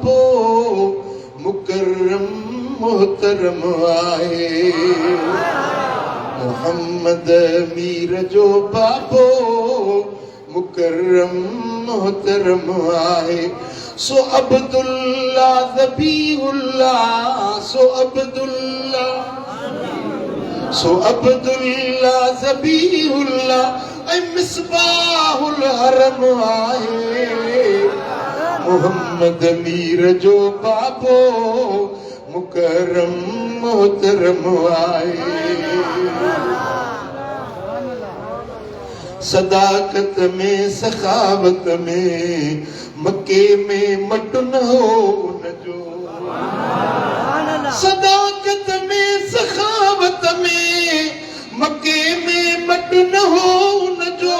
बाबो मुकर्रम मोहतरम आए मोहम्मद मीर जो बाबो मुकर्रम मोहतरम आए सो अब्दुल्ला ज़बीहुल्लाह सो अब्दुल्ला ज़बीहुल्लाह ऐ मिसबाहुल हरम आए मोहम्मद मीर जो बाबो मुकर्रम मोहतरम आए सदाकत में सखावत में मक्के में मट न हो न जो सदाकत में सखावत में मक्के में मट न हो न जो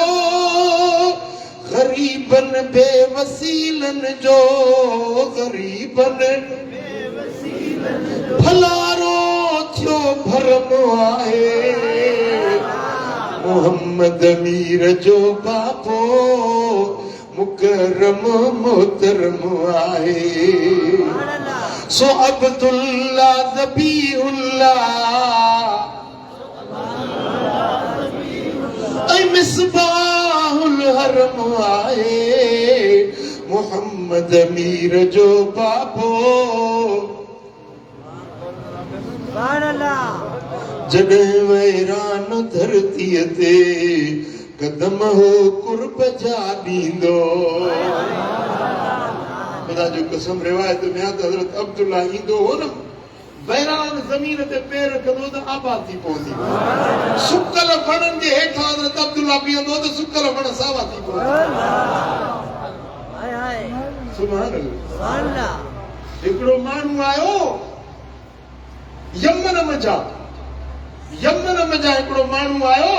गरीबन बेवसीलन जो गरीबन भलारो थियो भरम आए मोहम्मद मीर जो बाबो मुकर्रम मोहतरम आए सो अब्दुल्ला ज़बीहुल्लाह ऐ मिसबाहुल हरम आए मोहम्मद मीर जो बाबो जॾहिं वैरान धरतीअ ते कदम हो कुर्ब जा ॾींदो ख़ुदा जो कसम रिवायत में आहे त हज़रत अब्दुल्ला ईंदो हो न वैरान ज़मीन ते पेर रखंदो त आबाद थी पवंदी सुकल वणनि जे हेठां हज़रत अब्दुल्ला बीहंदो त सुकल वण सावा थी पवंदा सुभान अल्लाह हिकिड़ो माण्हू आयो यमन में जा हिकिड़ो माण्हू आयो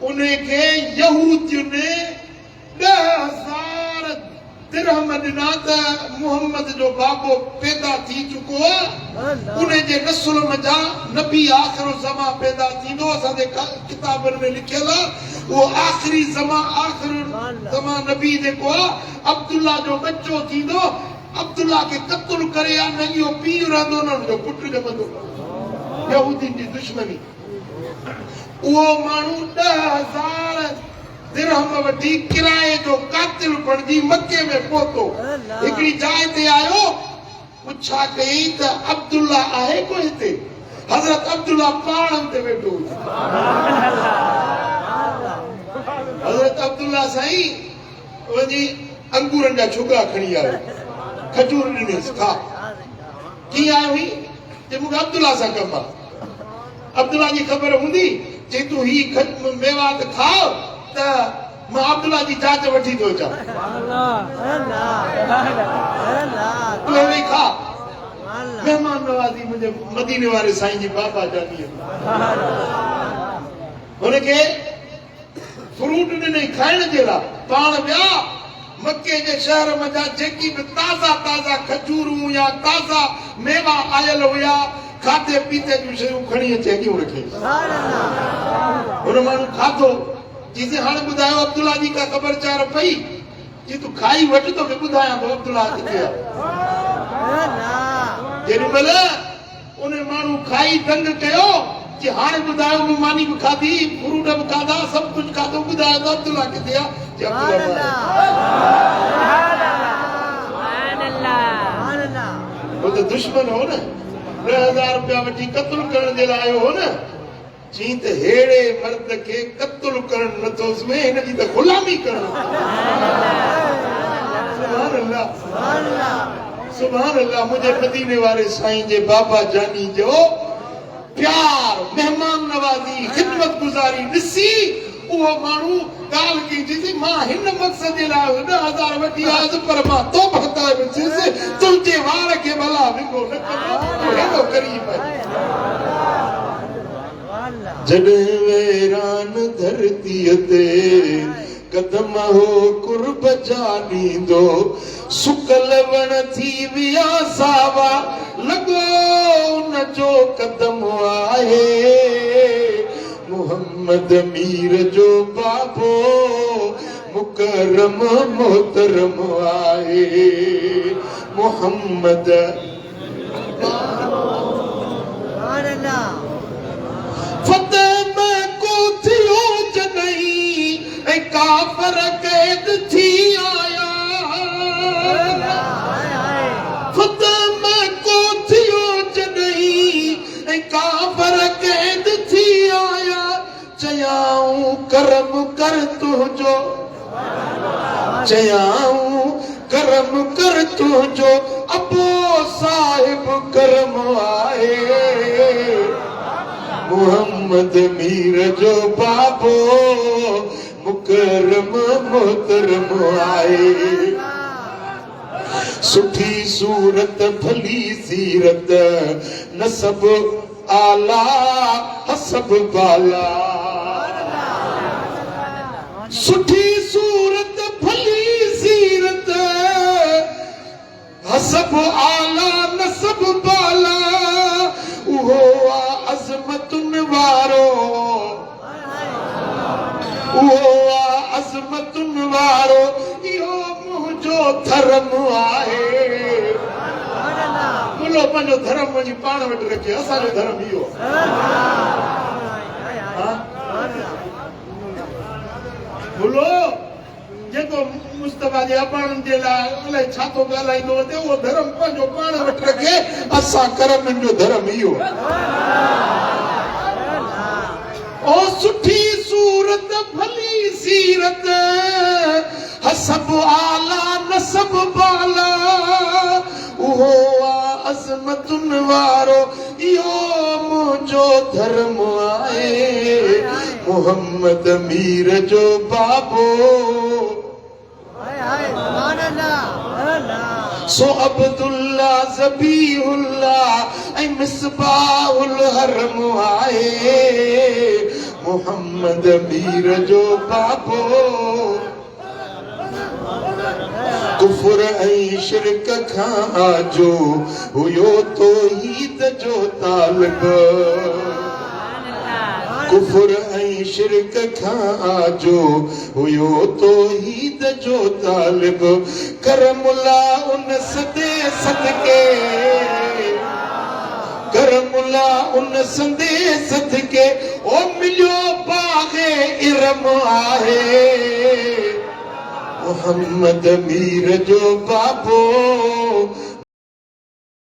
उन खे यहूदियुनि 10,000 दिरहम ॾिना त मुहम्मद जो बाबो पैदा थी चुको आहे उन जे नस्ल जा नबी आख़िर ज़मा पैदा थींदो असांजे किताबनि में लिखियल आहे उहो आख़िरी ज़मा नबी जेको आहे अब्दुल्ला जो बच्चो थींदो अब्दुल्ला खे क़त्ल करे या न इहो पीउ रहंदो न हुनजो पुटु ॼमंदो यहूदियुनि जी दुश्मनी उहो माण्हू 10,000 दिरहम वठी किराए जो कातिल बणिजी मके में पहुतो हिकिड़ी जाइ ते आयो पुछा कई त अब्दुल्ला आहे को हिते हज़रत अब्दुल्ला पाण ते वेठो हज़रत अब्दुल्ला साईं वञी अंगूरनि जा छुगा खणी आयो खजूर ॾिनेसि खा कीअं आयो हुई जे मूंखे अब्दुल्ला सां कमु आहे अब्दुल्ला जी ख़बर हूंदी जे तूं ही मेवात खाओ त मां अब्दुल्ला जी जाच वठी थो अचां तूं वेही खा महिमान नवाज़ी मुंहिंजे मदीने वारे साईं जी बाबा जानी हुनखे फ्रूट ॾिनई खाइण जे लाइ पाण विया मक्के जे शहर में जेकी भी ताज़ा खजूरूं या ताज़ा मेवा आयल हुया खाधे पीते जूं शयूं खणी अचे ॾियूं रखे हुन माण्हू खाधो जिसे हाणे ॿुधायो अब्दुल्ला जी का ख़बरचार पई जी तूं खाई वठ तोखे ॿुधायां थो अब्दुल्ला किथे आहे जेॾीमहिल उन माण्हू खाई दंग कयो जी हाणे ॿुधायो मूं मानी बि खाधी फ्रूट बि खाधा सभु कुझु खाधो ॿुधायो त अब्दुल्ला किथे आहे वो तो दुश्मन हो न 10,000 रुपया वठी क़त्ल करण जे लाइ आयो हो न चई त हेड़े मर्द खे क़त्ल करण नथो में हिन जी त ग़ुलामी करण सुभान अल्लाह सुभान अल्लाह मुंहिंजे मदीने वारे साईं जे बाबा जानी जो प्यार मेहमान नवाज़ी खिदमत गुज़ारी ॾिसी उहो माण्हू ॻाल्हि कई चईसि मां हिन मक़सद जे लाइ 10,000 वठी आयुसि पर मां तौबा करे वियुसि तुंहिंजे वार खे भला विङो न कंदो हेॾो ग़रीब आहे जॾहिं वैरान धरतीअ ते कदम हो कुर्ब जा ॾींदो सुकल वण थी विया सावा लॻो उन जो कदम आहे मोहम्मद मीर जो बाबो मुकरम मोहतरम आहे मोहम्मद फतेह में को थियो जॾहिं ऐं काफ़र कैद थी आया फतेह में को थियो जॾहिं ऐं काफ़र कैद थी आया चयाऊं करम कर तुंहिंजो चयाऊं करम कर तुंहिंजो अबो साहिब करम आहे मोहम्मद मीर जो बाबो मुकरम मोहतरम आहे सुठी सूरत भली सीरत नसब आला हसब बाला सुठी सूरत भली सीरत हसब आला नसब बाला उहो अज़मतुन वारो उहो अज़मतुन वारो इहो मुंहिंजो धर्म आहे बोलो पंहिंजो धर्म वञी पाण वटि रखे असांजो धर्म इहो बोलो जेको मुस्तफा जे अबाणनि जे लाइ अलाए छा थो ॻाल्हाईंदो हुजे उहो धर्म पंहिंजो पाण वटि रखे असां करमनि जो धर्म इहो ओ सुठी सूरत भली सीरत हसब आला नसब बाला उहो अज़मतुन वारो इहो मुंहिंजो धर्म आहे मोहम्मद मीर जो बाबो सो अब्दुल्ला ज़बीहुल्ला ऐं मिसबाहुल हरम आहे मोहम्मद मीर जो बाबो कुफर ऐं शिरक खां आजो हुयो तौहीद जो तालिब कुफर ऐं शिरक खां आजो हुयो तौहीद जो तालिब करमुला उन सदे सदके करमुला उन संदे सदके ओ मिलियो बाग़े इरम आहे मोहम्मद मीर जो बाबो